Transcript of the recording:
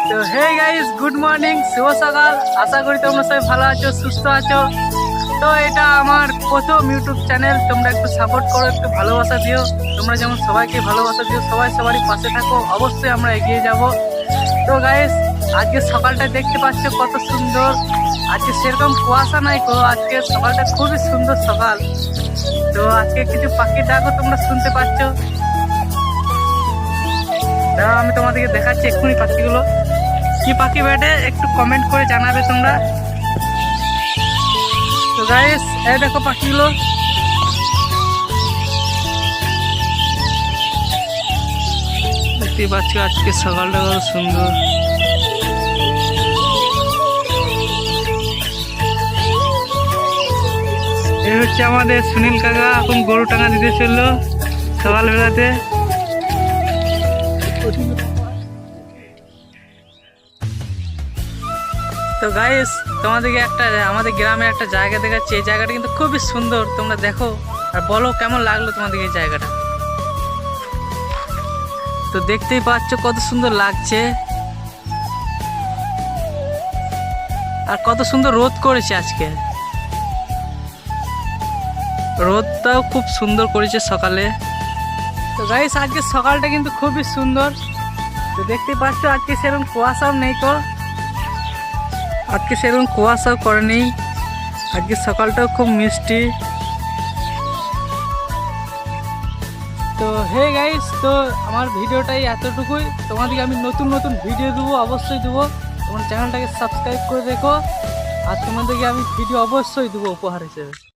তো hey guys, good morning, শুভ সকাল। আশা করি তোমরা সবাই ভালো আছো, সুস্থ আছো। তো এটা আমার প্রথম ইউটিউব চ্যানেল, তোমরা একটু সাপোর্ট করো, একটু ভালোবাসা দিও। তোমরা যেমন সবাইকে ভালোবাসা দিও, সবারই পাশে থাকো, অবশ্যই আমরা এগিয়ে যাব। তো গাইস, আজকে সকালটা দেখতে পাচ্ছ কত সুন্দর। আজকে সেরকম কুয়াশা নাই গো, আজকে সকালটা খুবই সুন্দর সকাল। তো আজকে কিছু পাখির ডাকও তোমরা শুনতে পাচ্ছ। আমি তোমাদেরকে দেখাচ্ছি এক্ষুনি পাখিগুলো। কি পাখি বেটে একটু কমেন্ট করে জানাবে তোমরা। তো গাইস, এই দেখো পাখিগুলো। দেখতে পাচ্ছ আজকে সকালটা কত সুন্দর। এই হচ্ছে আমাদের সুনীল কাকা, এখন গরু টাঙা দিতে চললো সকালবেলাতে। তো গাইস, তোমাদেরকে আমাদের গ্রামে একটা জায়গা দেখাচ্ছি। এই জায়গাটা কিন্তু খুবই সুন্দর, তোমরা দেখো আর বলো কেমন লাগলো তোমাদেরকে এই জায়গাটা। তো দেখতেই পাচ্ছ কত সুন্দর লাগছে, আর কত সুন্দর রোদ করেছে আজকে। রোদটাও খুব সুন্দর করেছে সকালে। তো গাইস, আজকে সকালটা কিন্তু খুবই সুন্দর। তো দেখতেই পাচ্ছ আজকে সেরকম কুয়াশাও নেই তো, আজকে সেরকম কুয়াশাও করেনি। আজকে সকালটাও খুব মিষ্টি। তো হে গাইস, তো আমার ভিডিওটাই এতটুকুই। তোমাদেরকে আমি নতুন ভিডিও দেবো, অবশ্যই দেবো। তোমার চ্যানেলটাকে সাবস্ক্রাইব করে রেখো, আর তোমাদেরকে আমি ভিডিও অবশ্যই দেবো উপহার হিসেবে।